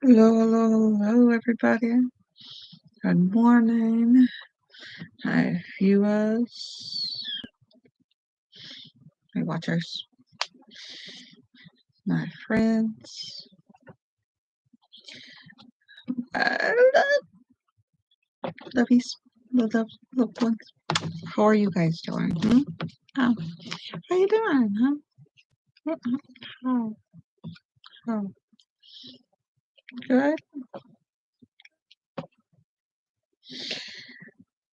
Hello, everybody. Good morning. Hi, viewers, my watchers, my friends, uh, lovies, loved ones. How are you guys doing? How you doing? Huh? How? How? Good?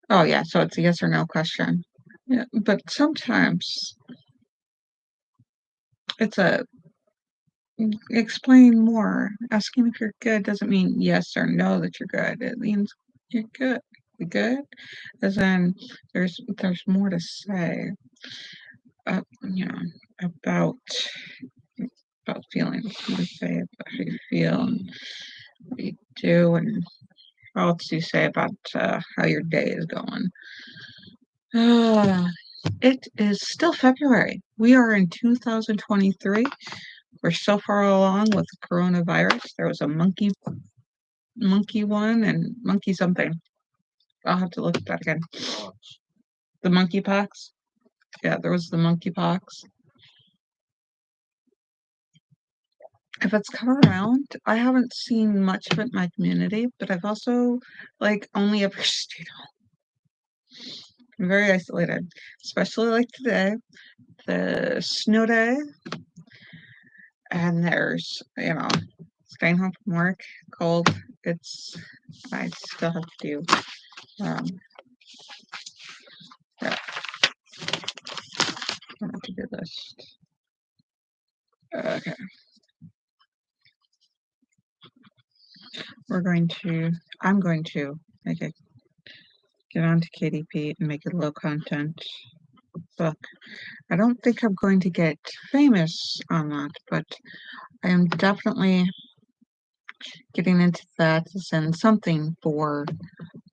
Oh, yeah, so it's a yes or no question. Yeah, but sometimes it's a explain more. Asking if you're good doesn't mean yes or no that you're good. It means you're good. You good? As in, there's more to say, you know, about feelings. More to say about how you feel and what you do, and how else do you say about how your day is going. It is still February. We are in 2023. We're so far along with coronavirus. There was a monkey one and monkey something. I'll have to look at that again. The monkeypox. Yeah, there was the monkeypox. If it's come around, I haven't seen much of it in my community, but I've also only ever stayed home. I'm very isolated, especially like today, the snow day, and there's staying home from work, cold. I still have to do um yeah, I have to do this. Okay. I'm going to make it get onto KDP and make a low content book. I don't think I'm going to get famous on that, but I am definitely getting into that and something for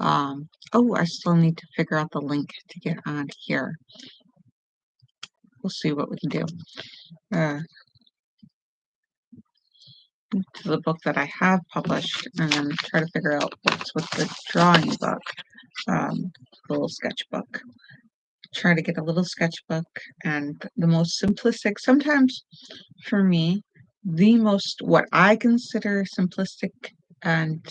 I still need to figure out the link to get on here. We'll see what we can do. To the book that I have published and then try to figure out what's with the drawing book, the little sketchbook. Try to get a little sketchbook and the most simplistic, sometimes for me, what I consider simplistic and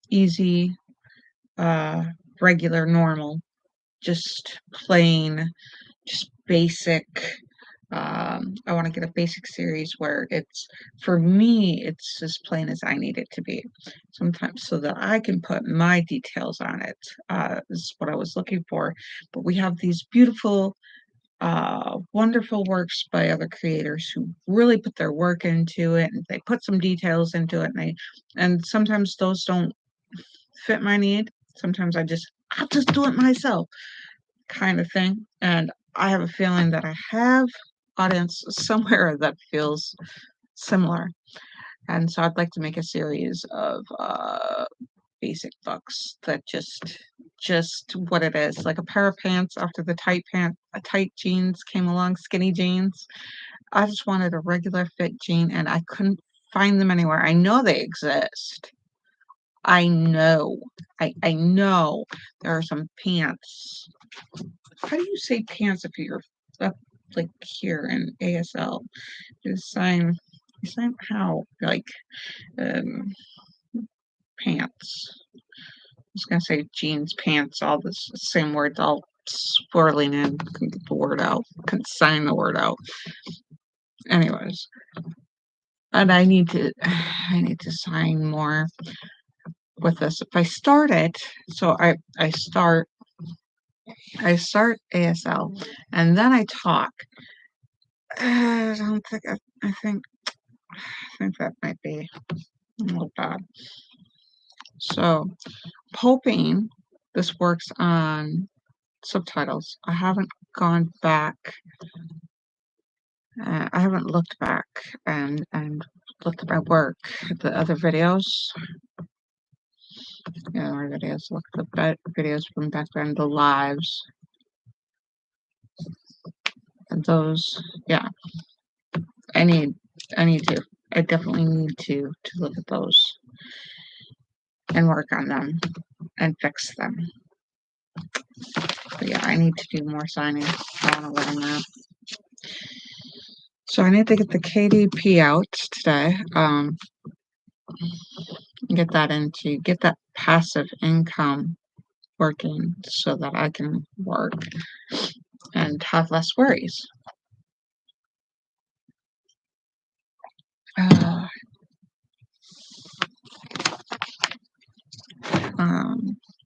easy, regular, normal, just plain, just basic. I want to get a basic series where for me, it's as plain as I need it to be sometimes so that I can put my details on it, is what I was looking for. But we have these beautiful, wonderful works by other creators who really put their work into it and they put some details into it and sometimes those don't fit my need. Sometimes I'll just do it myself kind of thing. And I have a feeling that I have audience somewhere that feels similar. And so I'd like to make a series of basic books that just what it is, like a pair of pants after the tight jeans came along, skinny jeans. I just wanted a regular fit jean and I couldn't find them anywhere. I know they exist. I know. I know there are some pants. How do you say pants if you're up like here in ASL? You sign how? Um pants. I was gonna say jeans, pants, all this same words all swirling in. Couldn't get the word out. Couldn't sign the word out. Anyways. And I need to sign more with this. If I start it, so I start ASL and then I talk. I don't think I think that might be a little bad. So, hoping this works on subtitles. I haven't gone back. I haven't looked back and looked at my work, the other videos. Yeah, our videos. Look at the videos from back then, the lives. And those, yeah. I need I need to. I definitely need to look at those and work on them and fix them. But yeah, I need to do more signing. I want to learn that. So I need to get the KDP out today. Get that passive income working so that I can work and have less worries.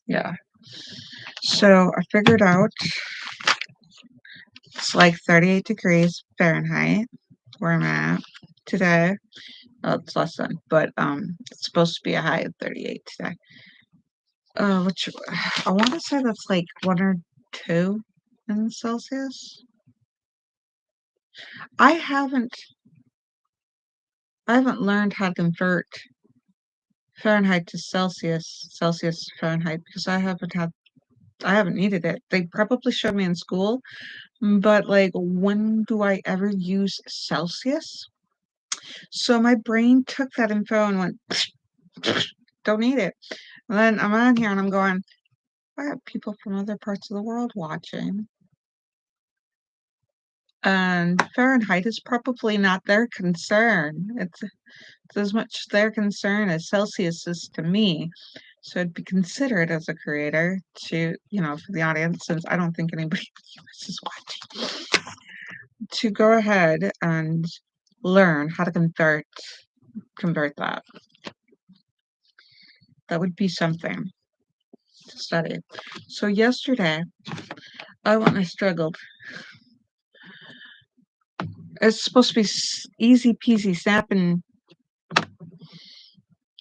Yeah. So I figured out it's like 38 degrees Fahrenheit where I'm at today. Oh, it's less than, but it's supposed to be a high of 38 today. Which I want to say that's like 1 or 2 in Celsius. I haven't learned how to convert Fahrenheit to Celsius, Celsius to Fahrenheit, because I haven't needed it. They probably showed me in school, but like, when do I ever use Celsius? So my brain took that info and went, don't need it. And then I'm on here and I'm going, I have people from other parts of the world watching. And Fahrenheit is probably not their concern. It's as much their concern as Celsius is to me. So it'd be considerate as a creator to, for the audience, since I don't think anybody is watching, to go ahead and learn how to convert that. That would be something to study. So yesterday, I went and I struggled. It's supposed to be easy peasy snapping.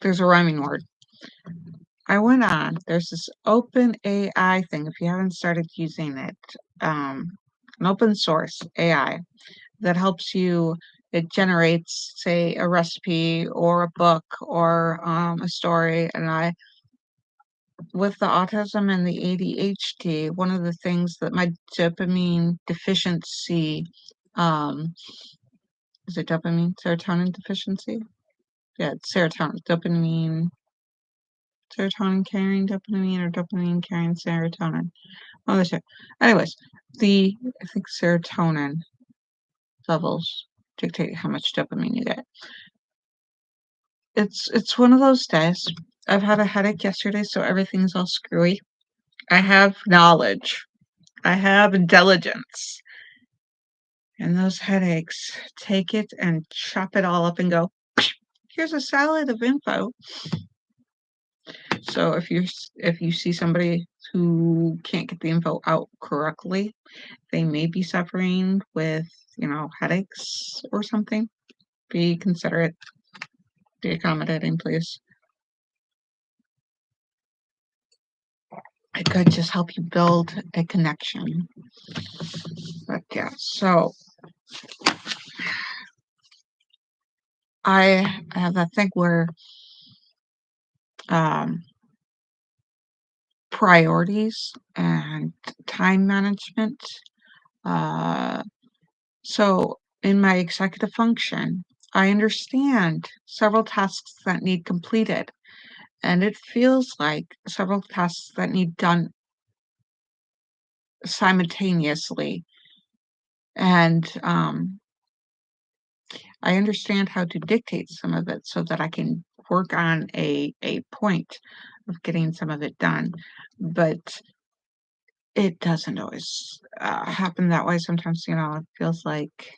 There's a rhyming word. I went on. There's this open AI thing. If you haven't started using it, an open source AI that helps you. It generates, say, a recipe or a book or a story. And with the autism and the ADHD, one of the things that my dopamine deficiency, is it dopamine, serotonin deficiency? Yeah, it's serotonin, serotonin carrying dopamine, or dopamine carrying serotonin. Oh, that's it. Anyways, I think serotonin levels dictate how much dopamine you get. It's one of those days. I've had a headache yesterday, so everything's all screwy. I have knowledge. I have intelligence. And those headaches, take it and chop it all up and go, here's a salad of info. So if you see somebody who can't get the info out correctly, they may be suffering with, headaches or something. Be considerate. Be accommodating, please. It could just help you build a connection. But yeah, so I have that thing where priorities and time management. So in my executive function, I understand several tasks that need completed, and it feels like several tasks that need done simultaneously. And I understand how to dictate some of it so that I can work on a point of getting some of it done. But it doesn't always happen that way. Sometimes, it feels like,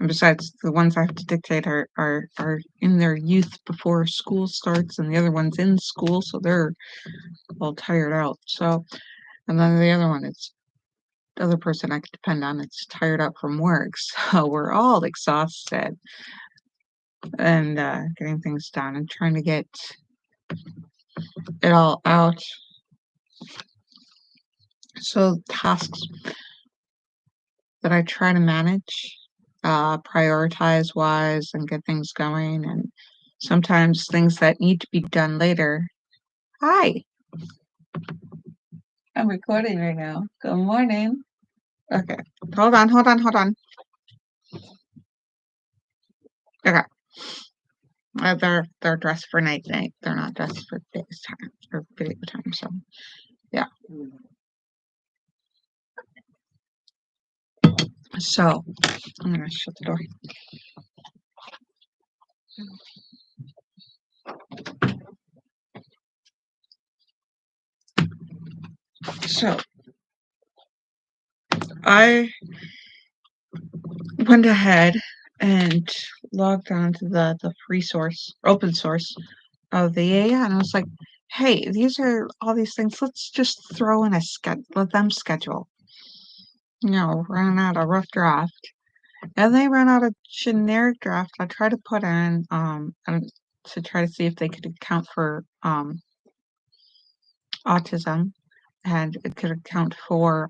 and besides, the ones I have to dictate are in their youth before school starts, and the other one's in school, so they're all tired out. So, and then the other one is the other person I could depend on. It's tired out from work, so we're all exhausted and getting things done and trying to get it all out. So tasks that I try to manage, prioritize wise, and get things going, and sometimes things that need to be done later. Hi, I'm recording right now. Good morning. Okay, hold on. Okay. They're dressed for night night. They're not dressed for daytime or video time. So yeah. So I'm gonna shut the door. So I went ahead and logged on to the free source, open source of the AI, and I was like, "Hey, these are all these things. Let's just throw in a schedule. Let them schedule. Run out a rough draft." And they ran out a generic draft. I tried to put in to try to see if they could account for autism and it could account for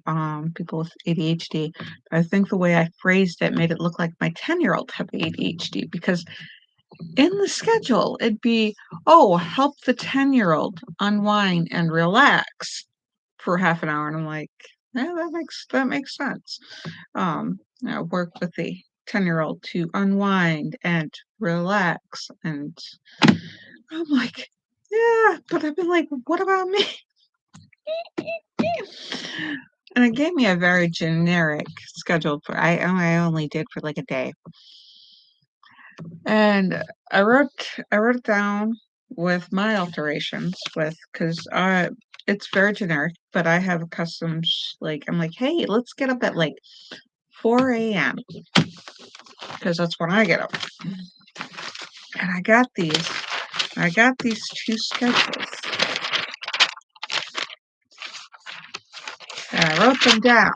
people with ADHD. But I think the way I phrased it made it look like my 10-year-old had ADHD because in the schedule it'd be, oh, help the 10-year-old unwind and relax for half an hour. And I'm like, yeah, that makes sense. Work with the 10-year-old to unwind and relax. And I'm like, yeah, but I've been like, what about me? And it gave me a very generic schedule for I only did for like a day. And I wrote it down with my alterations with because it's very generic, but I have customs like I'm like, hey, let's get up at like 4 a.m. because that's when I get up. And I got these two schedules. And I wrote them down.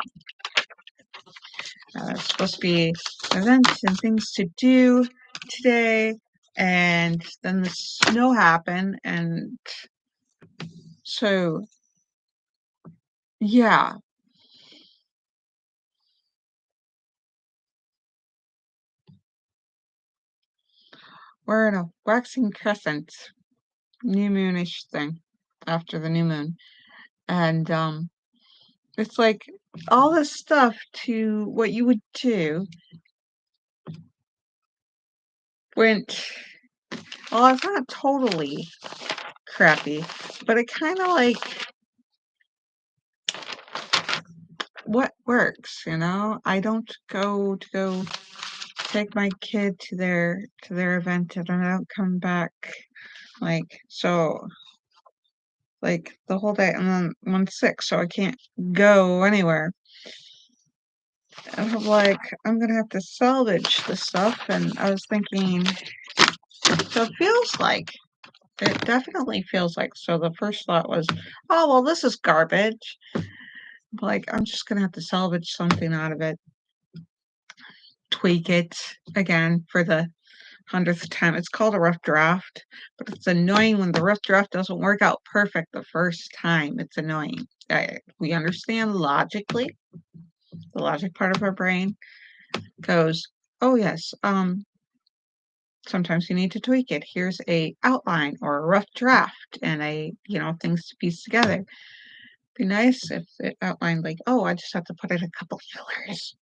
It's supposed to be events and things to do today. And then the snow happened. And so, yeah, we're in a waxing crescent, new moonish thing after the new moon. And it's like all this stuff to what you would do went, well, it's not totally crappy, but it kind of like what works. I don't go take my kid to their event and I don't come back like so like the whole day and then I'm sick so I can't go anywhere. And I'm like, I'm gonna have to salvage the stuff and I was thinking so it definitely feels like so the first thought was, oh well this is garbage. Like I'm just gonna have to salvage something out of it, tweak it again for the 100th time. It's called a rough draft, but it's annoying when the rough draft doesn't work out perfect the first time. It's annoying. We understand logically, the logic part of our brain goes, oh yes, sometimes you need to tweak it. Here's a outline or a rough draft and things to piece together. Be nice if it outlined like, oh, I just have to put in a couple fillers.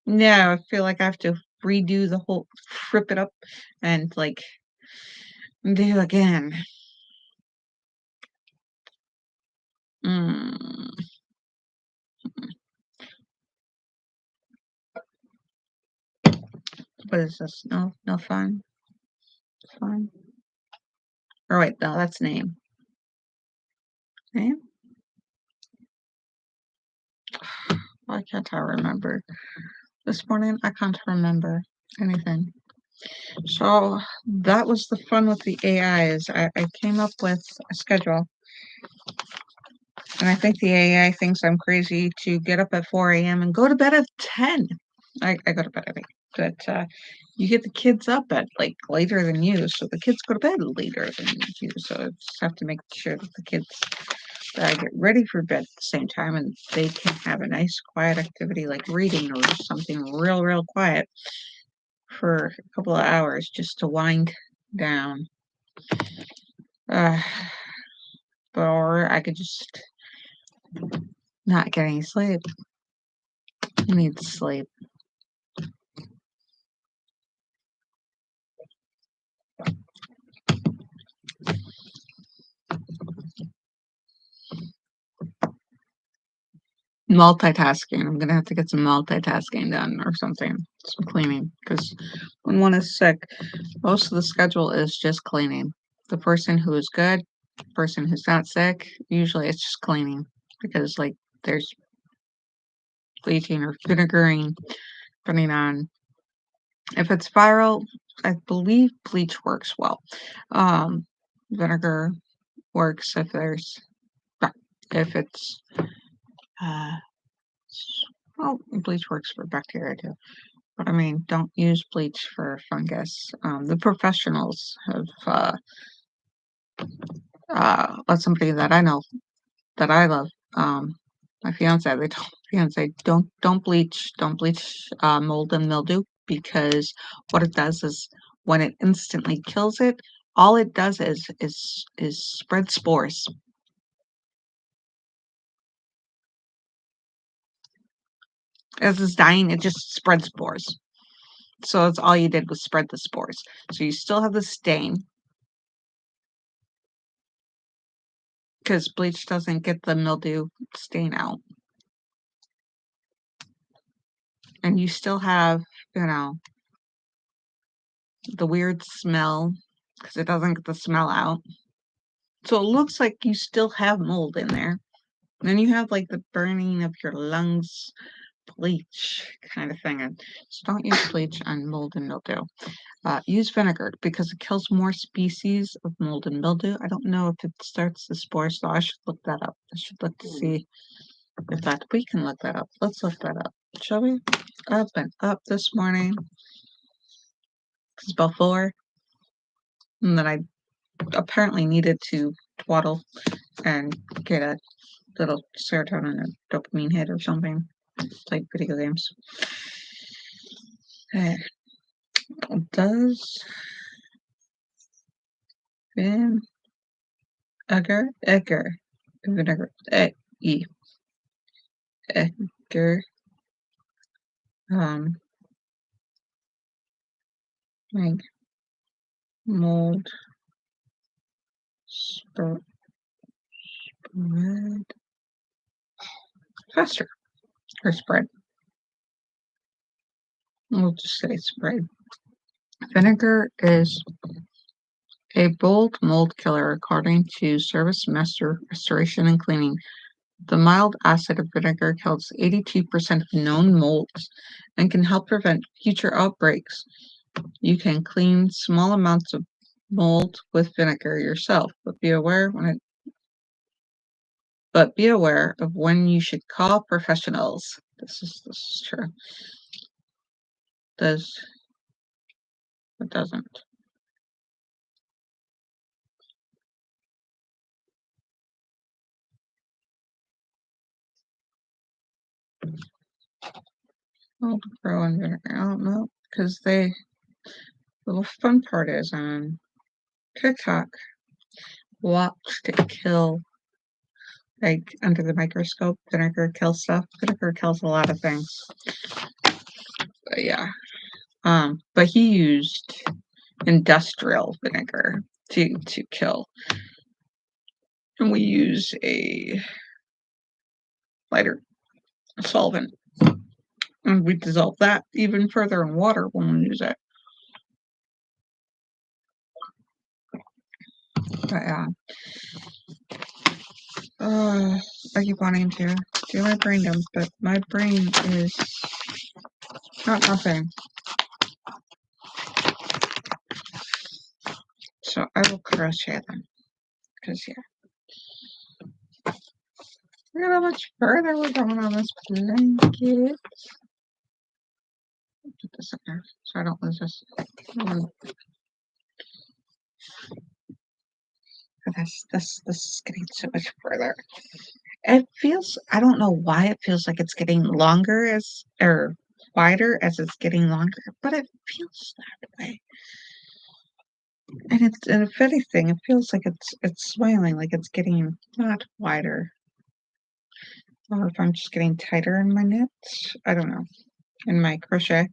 No, I feel like I have to redo the whole, rip it up and like do again. Mm, what is this? No fun. Fun. Or wait, no, that's name. Name? Why can't I remember? This morning I can't remember anything. So that was the fun with the AI is I came up with a schedule. And I think the AI thinks I'm crazy to get up at 4 a.m. and go to bed at 10. I go to bed at 8. But you get the kids up at like later than you, so the kids go to bed later than you. So I just have to make sure that the kids get ready for bed at the same time and they can have a nice quiet activity like reading or something real quiet for a couple of hours just to wind down. Uh, or I could just not get any sleep. I need sleep. multitasking. I'm gonna have to get some multitasking done or something, some cleaning, because when one is sick, most of the schedule is just cleaning. The person who is good, the person who's not sick, usually it's just cleaning because, like, there's bleaching or vinegaring, depending on if it's viral. I believe bleach works well. Vinegar works if it's uh, well, bleach works for bacteria too. But I mean, don't use bleach for fungus. The professionals have let somebody that I know that I love, my fiance, they told fiance, don't bleach mold and mildew because what it does is when it instantly kills it, all it does is spread spores. As it's dying, it just spreads spores. So that's all you did was spread the spores. So you still have the stain because bleach doesn't get the mildew stain out. And you still have, you know, the weird smell because it doesn't get the smell out. So it looks like you still have mold in there. And then you have like the burning of your lungs bleach kind of thing. And so don't use bleach on mold and mildew. Use vinegar because it kills more species of mold and mildew. I don't know if it starts the spores, so I should look that up. I should look to see if that we can look that up. Let's look that up, shall we? I've been up this morning. It's about 4, and then I apparently needed to twaddle and get a little serotonin or dopamine hit or something. Play video games. Uh, does vinegar vinegar e Edgar like mold spread faster or spread. We'll just say spread. Vinegar is a bold mold killer according to Service Master Restoration and Cleaning. The mild acid of vinegar kills 82% of known molds and can help prevent future outbreaks. You can clean small amounts of mold with vinegar yourself, but be aware of when you should call professionals. This is true. It doesn't. Mold grow in vinegar. I don't know because the little fun part is on TikTok. Watch it kill, like under the microscope. Vinegar kills stuff. Vinegar kills a lot of things. But yeah. But he used industrial vinegar to kill, and we use a lighter solvent, and we dissolve that even further in water when we use it. But yeah, I keep wanting to do my brain dump, but my brain is not nothing. So I will crochet them because yeah. Look at how much further we're going on this blanket. Put this in there so I don't lose this. This is getting so much further. It feels, I don't know why it feels like it's getting longer or wider as it's getting longer, but it feels that way. And if anything, it feels like it's smiling, like it's getting not wider. Or if I'm just getting tighter in my knits. I don't know. In my crochet.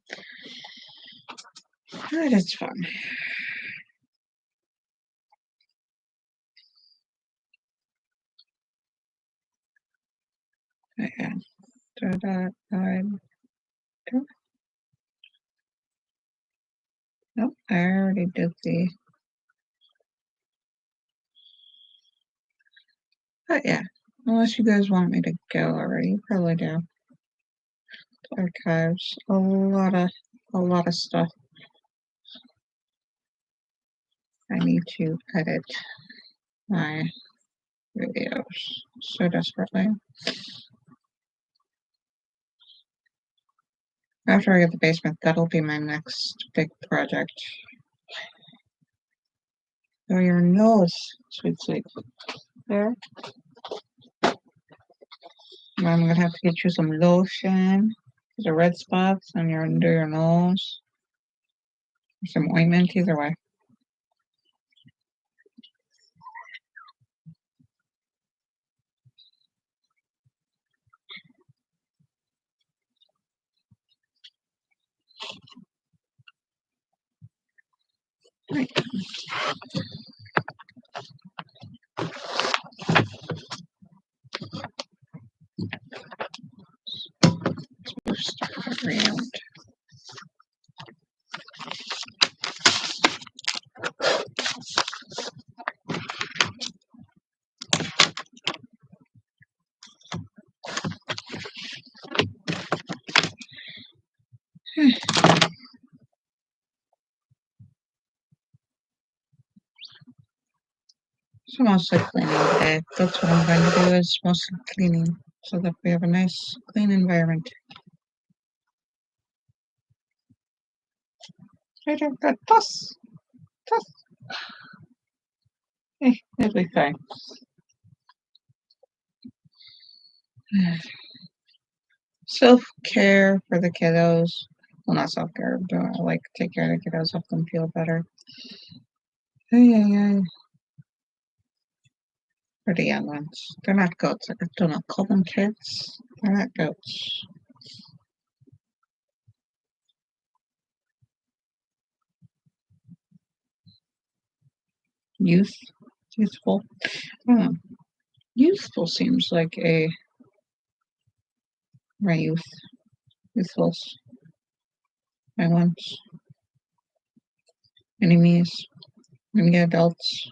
But it's fun. Yeah. Nope, I already did the. But yeah, unless you guys want me to go already, you probably do. Archives, a lot of stuff I need to edit my videos so desperately. After I get the basement, that'll be my next big project. Oh, your nose, sweet. There. I'm gonna have to get you some lotion. The red spots on your under your nose. Some ointment, either way. Right. Around. So mostly cleaning today. That's what I'm going to do, is mostly cleaning so that we have a nice clean environment. I don't got toss. It'll be fine. Self-care for the kiddos. Well, not self-care, but I like to take care of the kiddos, help them feel better. Yeah. For the young ones. They're not goats. I do not call them kids. They're not goats. Youthful. I don't know. Youthful seems like my youthfuls, my ones, enemies, many adults.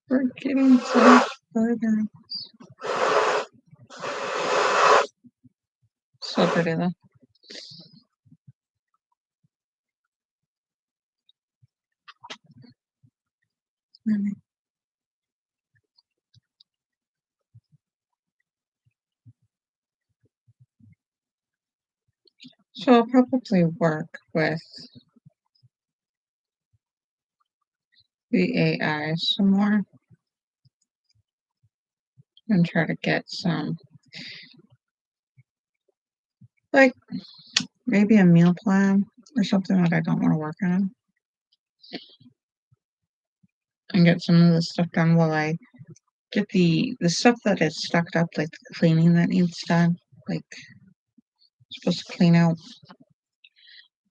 We're getting so further. So pretty though. So I'll probably work with the AI some more and try to get some, like, maybe a meal plan or something that I don't want to work on, and get some of the stuff done while I get the stuff that is stuck up, like the cleaning that needs done. Like, supposed to clean out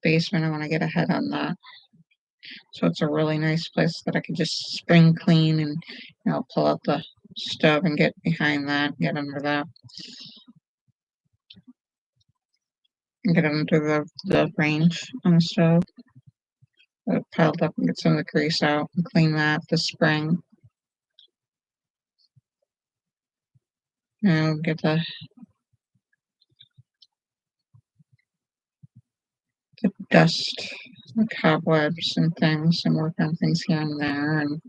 basement. I want to get ahead on that. So it's a really nice place that I can just spring clean and, pull out the stove and get behind that, get under that, and get under the range on the stove. Piled up and get some of the grease out and clean that this spring. Get the dust, the cobwebs and things, and work on things here and there, and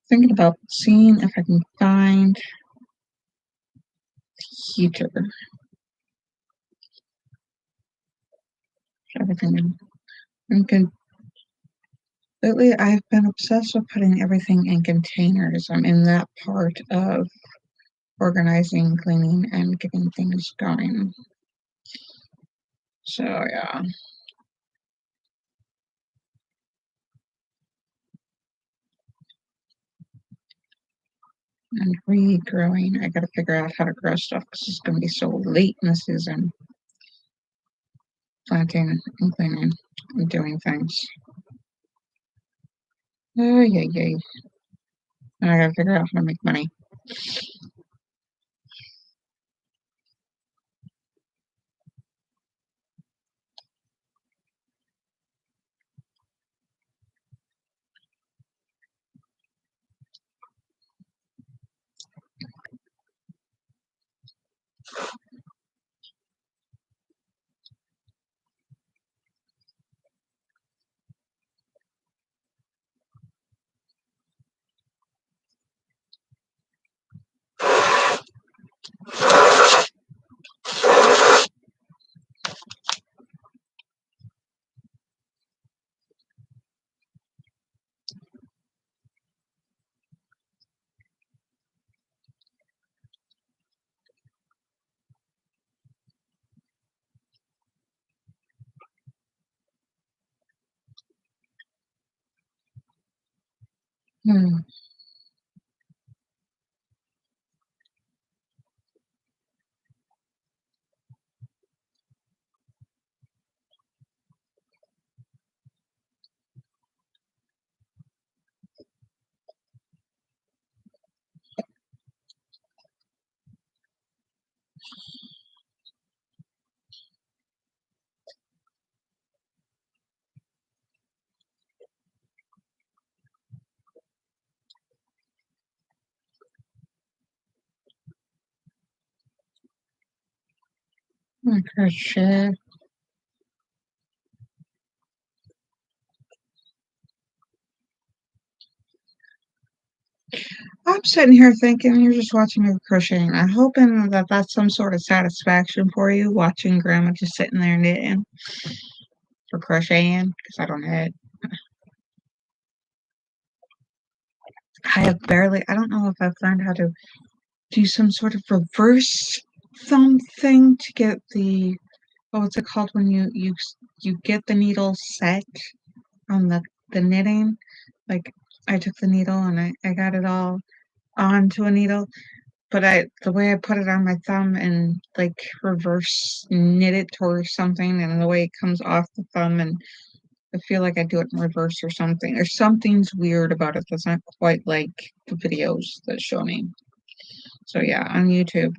thinking about seeing if I can find heater. everything in. And lately, I've been obsessed with putting everything in containers. I'm in that part of organizing, cleaning, and getting things going. So, yeah. And regrowing. I gotta figure out how to grow stuff because it's gonna be so late in the season. Planting and cleaning and doing things. Oh, yay, yay. And I gotta figure out how to make money. Hmm. Crochet. I'm sitting here thinking you're just watching me crocheting. I'm hoping that that's some sort of satisfaction for you, watching Grandma just sitting there knitting or crocheting, because I don't knit. I don't know if I've learned how to do some sort of reverse thumb thing to get what's it called when you get the needle set on the knitting? Like, I took the needle and I got it all onto a needle, but the way I put it on my thumb and, like, reverse knit it towards something, and the way it comes off the thumb, and I feel like I do it in reverse or something. There's something's weird about it that's not quite like the videos that show me. So, yeah, on YouTube,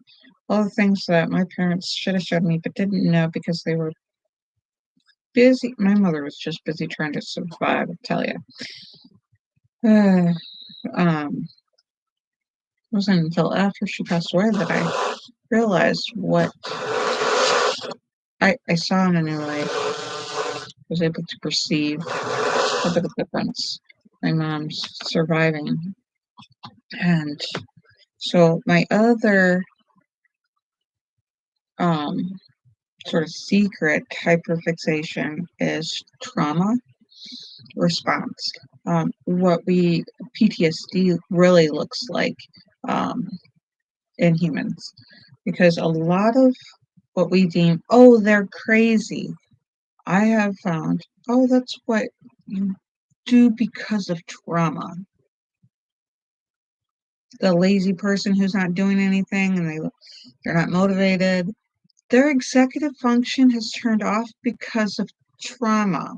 all the things that my parents should have showed me but didn't know because they were busy. My mother was just busy trying to survive, I tell you. It wasn't until after she passed away that I realized what I saw in a new light, was able to perceive a bit of difference. My mom's surviving. And so my other um, sort of secret hyperfixation is trauma response. What PTSD really looks like um, in humans. Because a lot of what we deem, oh, they're crazy, I have found, oh, that's what you do because of trauma. The lazy person who's not doing anything and they're not motivated, their executive function has turned off because of trauma.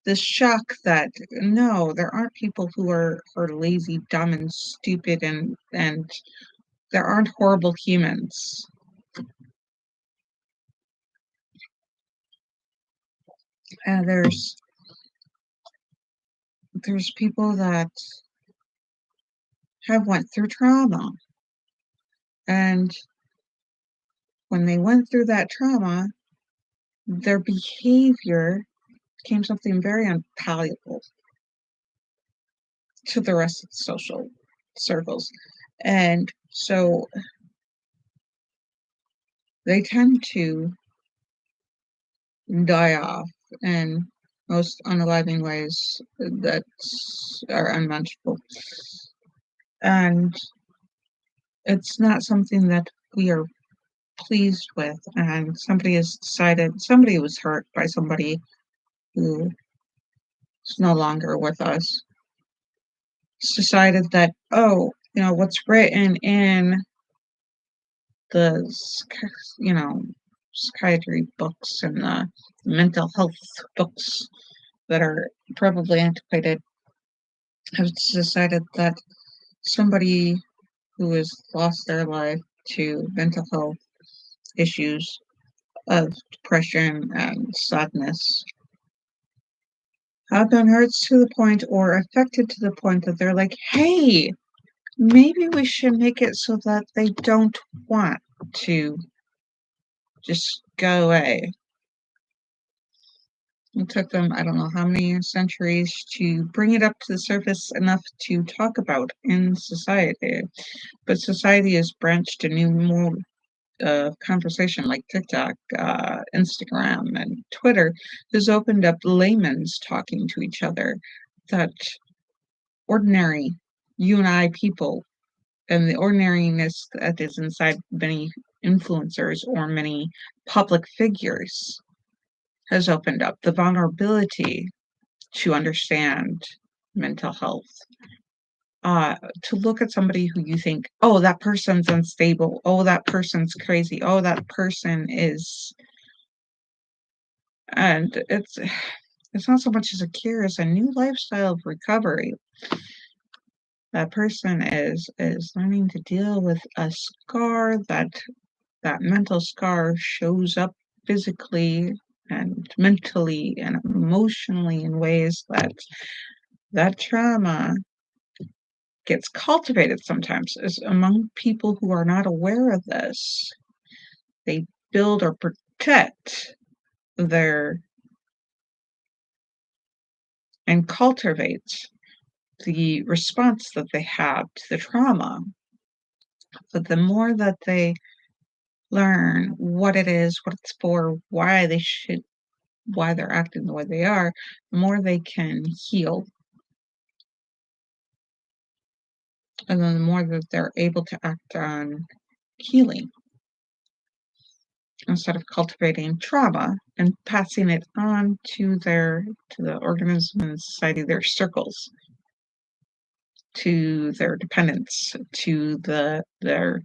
The shock that no, there aren't people who are lazy, dumb, and stupid, and there aren't horrible humans. And there's people that have went through trauma, and when they went through that trauma, their behavior became something very unpalatable to the rest of the social circles. And so they tend to die off in most unaliving ways that are unmentionable. And it's not something that we are pleased with. And somebody was hurt by somebody who is no longer with us. It's decided that, oh, what's written in the, psychiatry books and the mental health books that are probably antiquated have decided that somebody who has lost their life to mental health issues of depression and sadness have been hurt to the point or affected to the point that they're like, hey, maybe we should make it so that they don't want to just go away. It took them, I don't know how many centuries to bring it up to the surface enough to talk about in society. But society has branched a new mode of conversation like TikTok, Instagram, and Twitter has opened up laymen's talking to each other that ordinary you and I people and the ordinariness that is inside many influencers or many public figures has opened up the vulnerability to understand mental health. To look at somebody who you think, oh, that person's unstable, oh, that person's crazy, oh, that person is, and it's not so much as a cure as a new lifestyle of recovery. That person is learning to deal with a scar that mental scar shows up physically and mentally and emotionally in ways that trauma gets cultivated sometimes is among people who are not aware of this. They build or protect their and cultivate the response that they have to the trauma. But the more that they learn what it is, what it's for, why they're acting the way they are, the more they can heal. And then the more that they're able to act on healing instead of cultivating trauma and passing it on to the organism and society, their circles, to their dependents, to their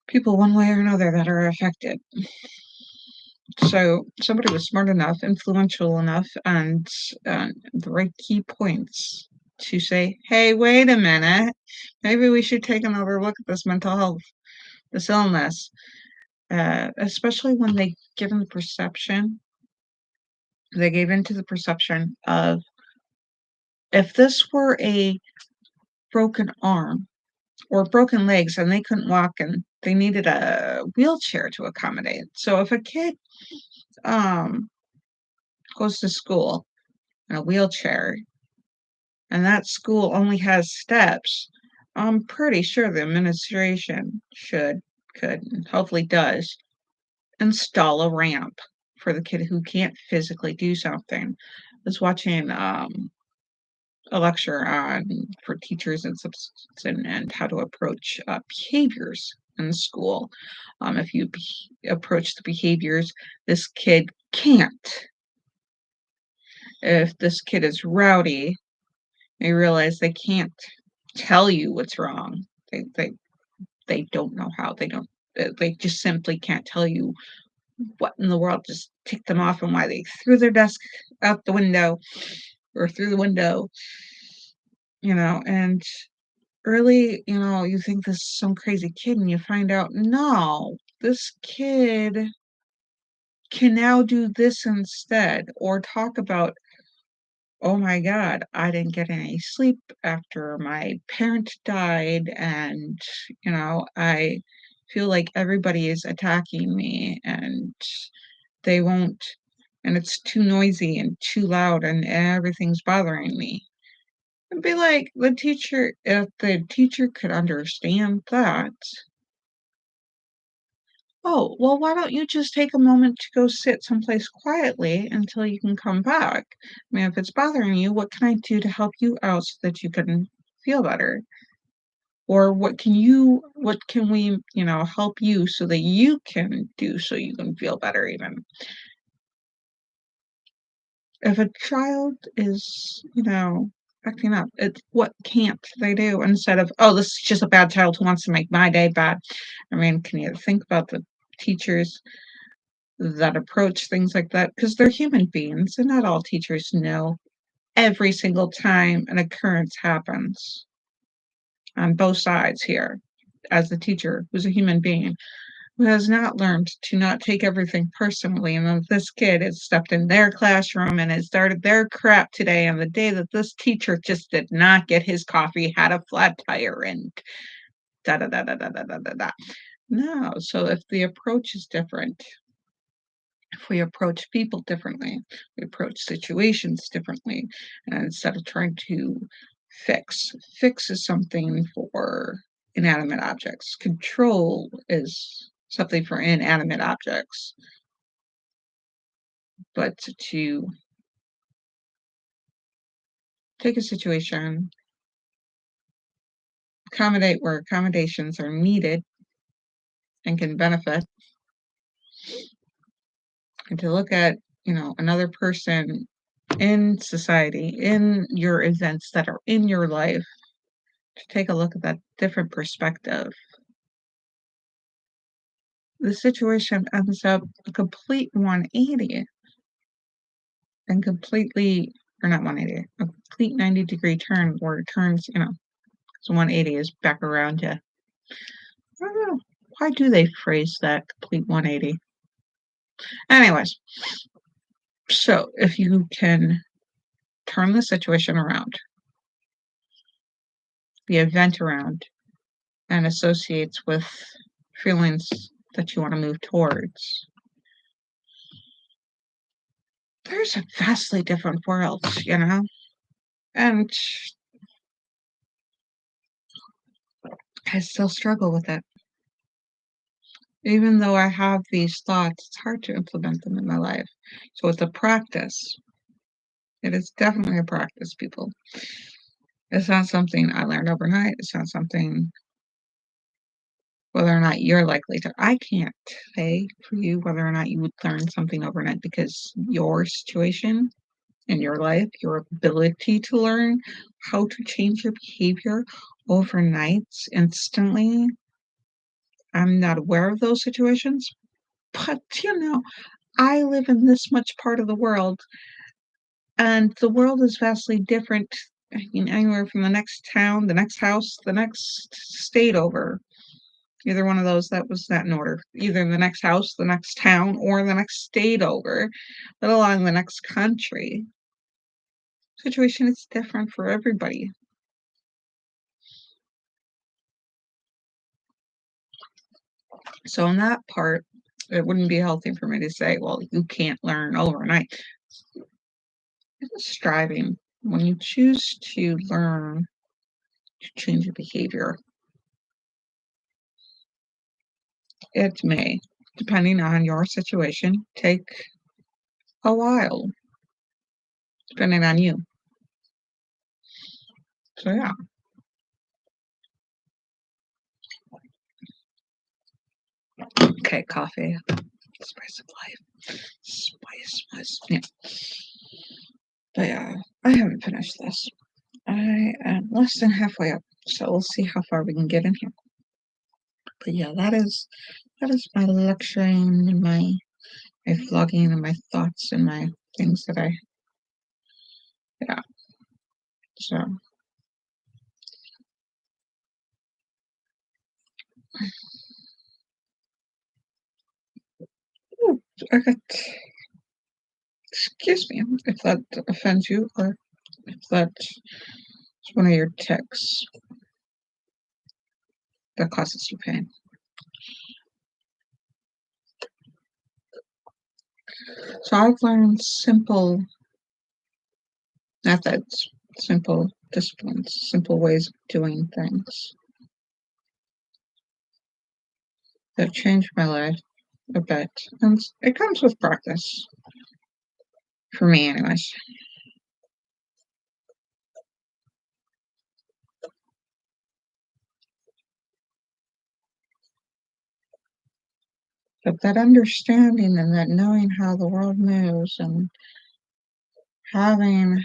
people one way or another that are affected. So somebody was smart enough, influential enough, and the right key points to say, hey, wait a minute, maybe we should take another look at this mental health, this illness, especially when they gave into the perception of, if this were a broken arm or broken legs and they couldn't walk and they needed a wheelchair to accommodate. So if a kid goes to school in a wheelchair and that school only has steps, I'm pretty sure the administration could, and hopefully does, install a ramp for the kid who can't physically do something. I was watching a lecture on for teachers and substance and how to approach behaviors in school. If you approach the behaviors, this kid can't. If this kid is rowdy, they realize they can't tell you what's wrong. They don't know how. They just simply can't tell you what in the world just ticked them off and why they threw their desk out the window or through the window, and early, you think this is some crazy kid and you find out, no, this kid can now do this instead, or talk about, oh my God, I didn't get any sleep after my parent died, and, I feel like everybody is attacking me and they won't, and it's too noisy and too loud and everything's bothering me. It'd be like if the teacher could understand that, Oh, well, why don't you just take a moment to go sit someplace quietly until you can come back? I mean, if it's bothering you, what can I do to help you out so that you can feel better? Or what can we, help you so that you can do so you can feel better even? If a child is, acting up, it's what can't they do instead of, "Oh, this is just a bad child who wants to make my day bad." I mean, can you think about the teachers that approach things like that? Because 'Cause they're human beings, and not all teachers know every single time an occurrence happens on both sides here, as the teacher who's a human being who has not learned to not take everything personally. And then this kid has stepped in their classroom and has started their crap today on the day that this teacher just did not get his coffee, had a flat tire, and da da da da da da da da da. No, so if the approach is different, if we approach people differently, we approach situations differently, and instead of trying to fix is something for inanimate objects. Control is something for inanimate objects. But to take a situation, accommodate where accommodations are needed and can benefit, and to look at, another person in society, in your events that are in your life, to take a look at that different perspective. The situation ends up a complete 180 and completely, or not 180, a complete 90-degree turn where it turns, so 180 is back around to, I don't know, why do they phrase that complete 180? Anyways, so if you can turn the situation around, the event around, and associates with feelings that you want to move towards, there's a vastly different world, And I still struggle with it. Even though I have these thoughts, it's hard to implement them in my life. So it's a practice. It is definitely a practice, people. It's not something I learned overnight. It's not something whether or not you're likely to. I can't say for you whether or not you would learn something overnight because your situation in your life, your ability to learn how to change your behavior overnight, instantly, I'm not aware of those situations. But, I live in this much part of the world, and the world is vastly different. I mean, anywhere from the next town, the next house, the next state over. Either one of those, that was that in order. Either the next house, the next town, or the next state over, let alone the next country. Situation is different for everybody. So in that part, it wouldn't be healthy for me to say, well, you can't learn overnight. It's striving. When you choose to learn to change your behavior, it may, depending on your situation, take a while, depending on you. So yeah. Okay, coffee. Spice of life. Yeah. But yeah, I haven't finished this. I am less than halfway up, so we'll see how far we can get in here. But yeah, that is my lecturing and my vlogging and my thoughts and my things that I yeah. So ooh, I got excuse me if that offends you or if that's one of your tics that causes you pain. So I've learned simple methods, simple disciplines, simple ways of doing things that changed my life a bit. And it comes with practice. For me, anyways. But that understanding and that knowing how the world moves and having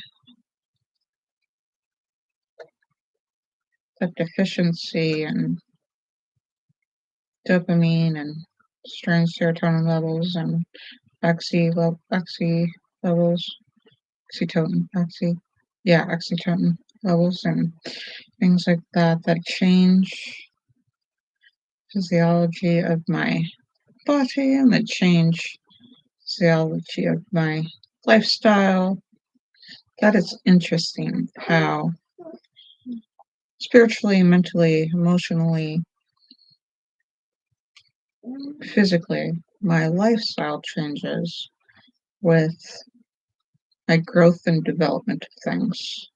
that deficiency in dopamine and strange serotonin levels and oxy levels, oxytocin levels and things like that that change physiology of my body and that change physiology of my lifestyle. That is interesting how spiritually, mentally, emotionally, physically, my lifestyle changes with my growth and development of things.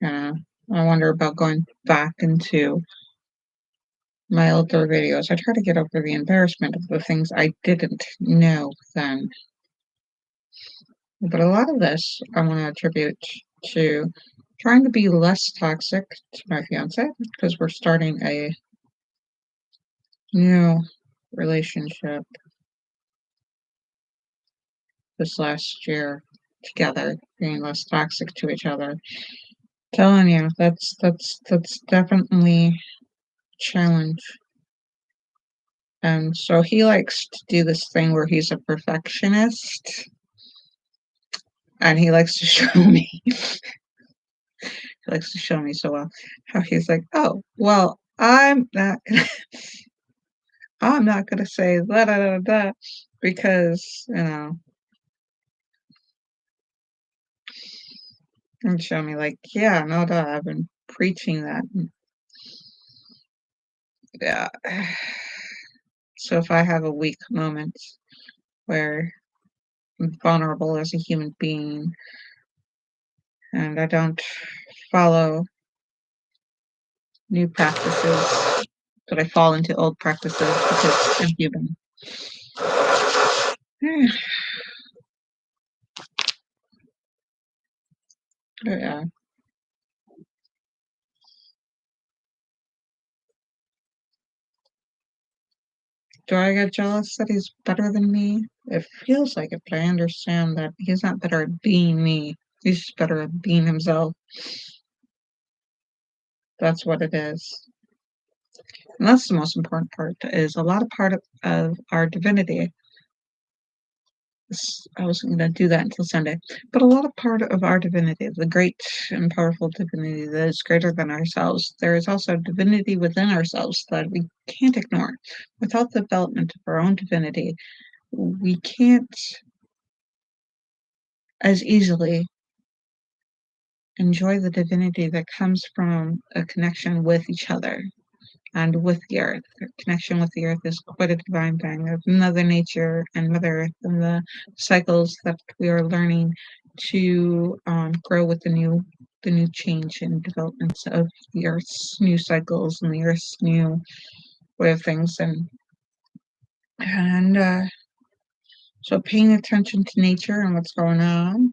Yeah, I wonder about going back into my older videos. I try to get over the embarrassment of the things I didn't know then. But a lot of this I want to attribute to trying to be less toxic to my fiance because we're starting a new relationship this last year together, being less toxic to each other. Telling you, that's definitely a challenge. And so he likes to do this thing where he's a perfectionist and he likes to show me he likes to show me so well how he's like, oh well, I'm not gonna say da da da da because and show me like, yeah, no duh, I've been preaching that. Yeah. So if I have a weak moment where I'm vulnerable as a human being and I don't follow new practices, but I fall into old practices because I'm human. Yeah. Do I get jealous that he's better than me? It feels like it, but I understand that he's not better at being me. He's just better at being himself. That's what it is. And that's the most important part, is a lot of of our divinity. I wasn't going to do that until Sunday, but a lot of part of our divinity, the great and powerful divinity that is greater than ourselves, there is also divinity within ourselves that we can't ignore. Without the development of our own divinity, we can't as easily enjoy the divinity that comes from a connection with each other and with the earth. The connection with the earth is quite a divine thing of Mother Nature and Mother Earth and the cycles that we are learning to grow with the new change and developments of the Earth's new cycles and the Earth's new way of things and so paying attention to nature and what's going on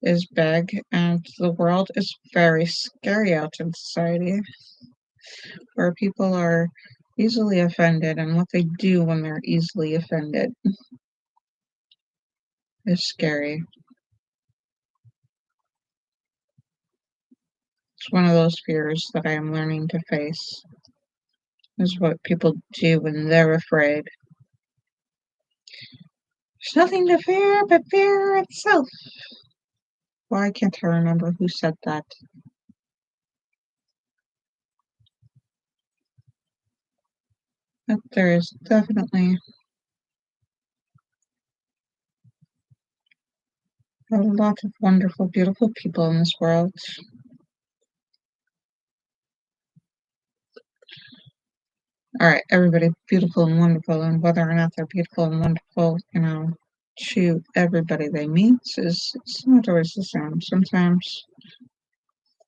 is big, and the world is very scary out in society where people are easily offended, and what they do when they're easily offended is scary. It's one of those fears that I am learning to face, is what people do when they're afraid. There's nothing to fear but fear itself. Why can't I remember who said that? But there is definitely a lot of wonderful, beautiful people in this world. All right, everybody, beautiful and wonderful, and whether or not they're beautiful and wonderful, to everybody they meet is it's not always the same. Sometimes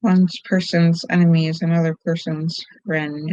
one person's enemy is another person's friend.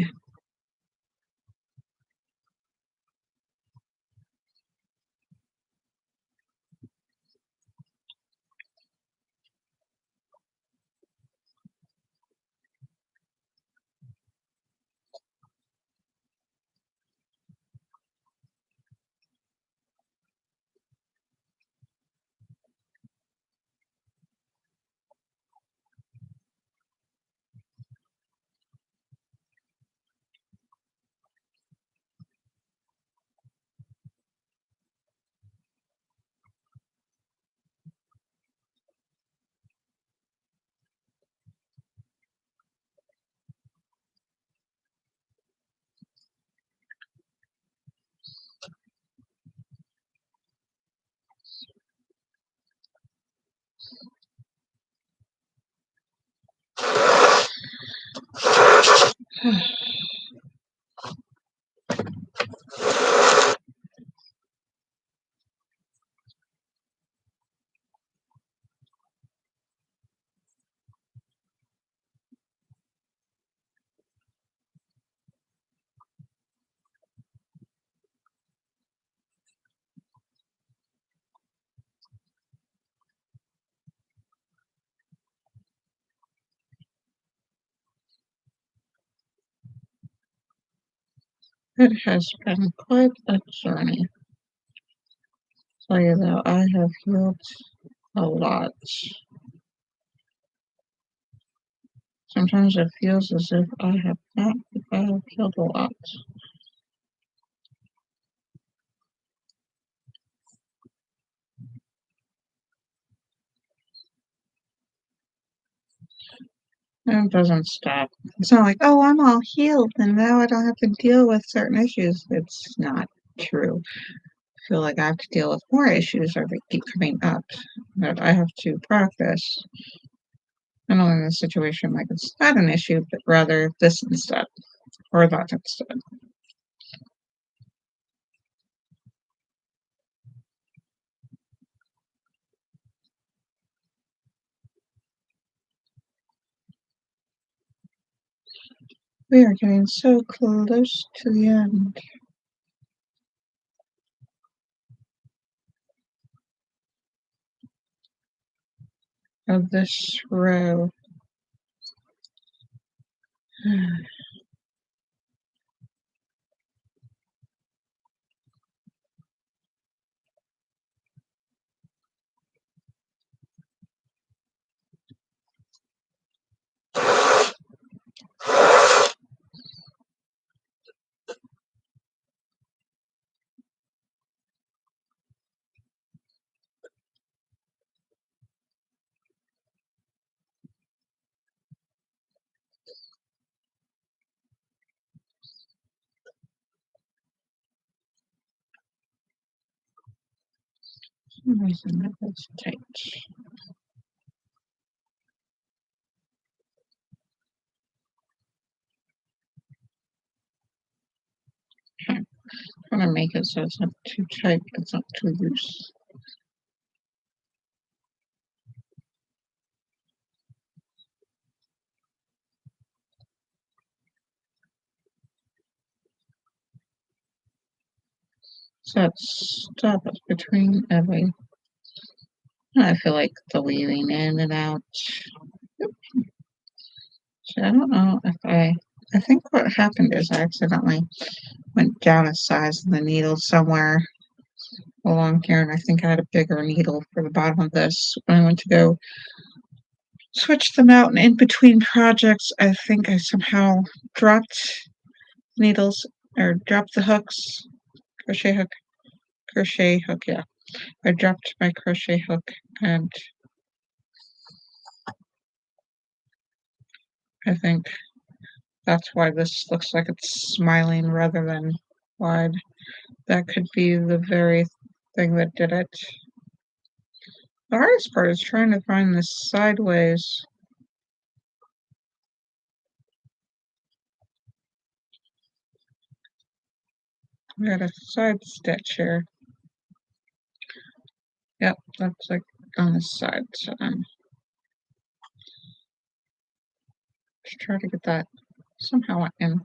It has been quite a journey. Tell you though, I have healed a lot. Sometimes it feels as if I have not, but I have healed a lot. And it doesn't stop. It's not like, oh, I'm all healed and now I don't have to deal with certain issues. It's not true. I feel like I have to deal with more issues or they keep coming up that I have to practice. Not only in the situation like it's not an issue, but rather this instead or that instead. We are getting so close to the end of this row. For some reason that was tight. Okay. I'm gonna make it so it's not too tight, it's not too loose. So let's stop it between every. I feel like the weaving in and out. So I don't know if I think what happened is I accidentally went down a size of the needle somewhere along here, and I think I had a bigger needle for the bottom of this. When I went to go switch them out, and in between projects, I think I somehow dropped needles or dropped the hooks, crochet hook, yeah. I dropped my crochet hook, and I think that's why this looks like it's smiling rather than wide. That could be the very thing that did it. The hardest part is trying to find this sideways. We got a side stitch here. Yep, that's like on the side. So I'm just trying to get that somehow in.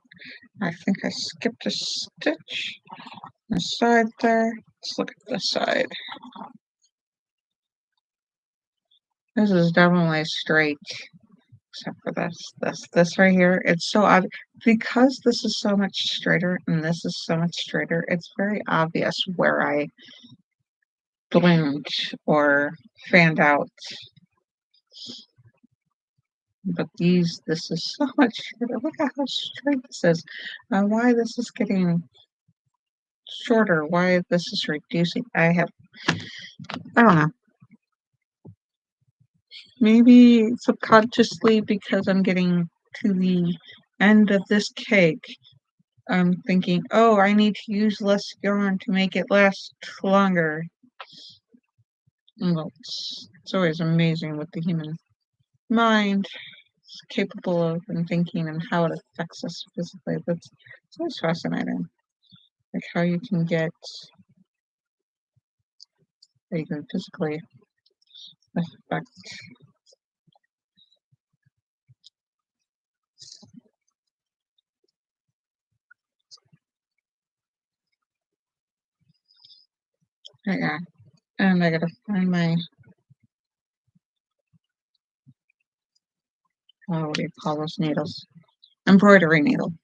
I think I skipped a stitch on the side there. Let's look at the side. This is definitely straight, except for this right here. It's so odd because this is so much straighter and this is so much straighter. It's very obvious where I bloomed or fanned out. But this is so much shorter. Look at how straight this is. Why this is getting shorter, why this is reducing. I don't know. Maybe subconsciously because I'm getting to the end of this cake, I'm thinking, oh, I need to use less yarn to make it last longer. Well, it's always amazing what the human mind is capable of and thinking and how it affects us physically. It's always fascinating. Like how you can physically affect. Yeah, and I gotta find my, what do you call those needles? Embroidery needle.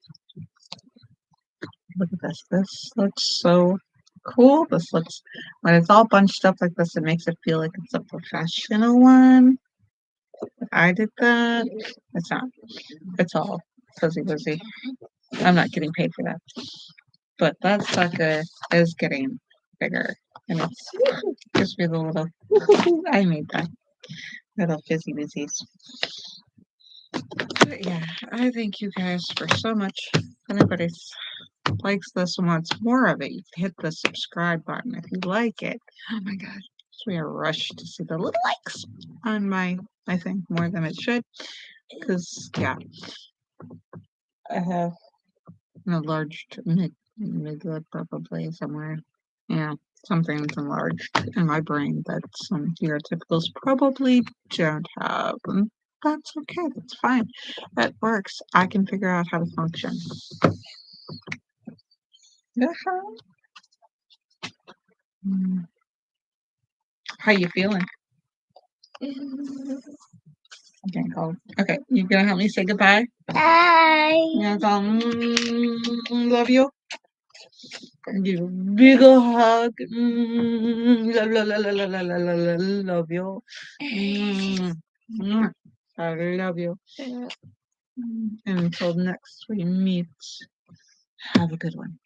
Look at this. This looks so cool. This looks, when it's all bunched up like this, it makes it feel like it's a professional one. I did that. It's not. It's all fuzzy wuzzy. I'm not getting paid for that. But that sucker is getting bigger. And it's gives me the little, I made that. Little fizzy wizzies. But yeah, I thank you guys for so much. If anybody likes this and wants more of it, you can hit the subscribe button if you like it. Oh my god, it's me a rush to see the little likes on my thing more than it should. Because yeah, I have an enlarged midlip probably somewhere. Yeah, something's enlarged in my brain that some neurotypicals probably don't have. And that's okay. That's fine. That works. I can figure out how to function. Mm. How you feeling? Okay, cool. Okay, you gonna help me say goodbye? Bye. Yeah, love you. Give you a big ol' hug. Love, love, love, love, love, love, love, love, love you. I love you. And until next we meet, have a good one.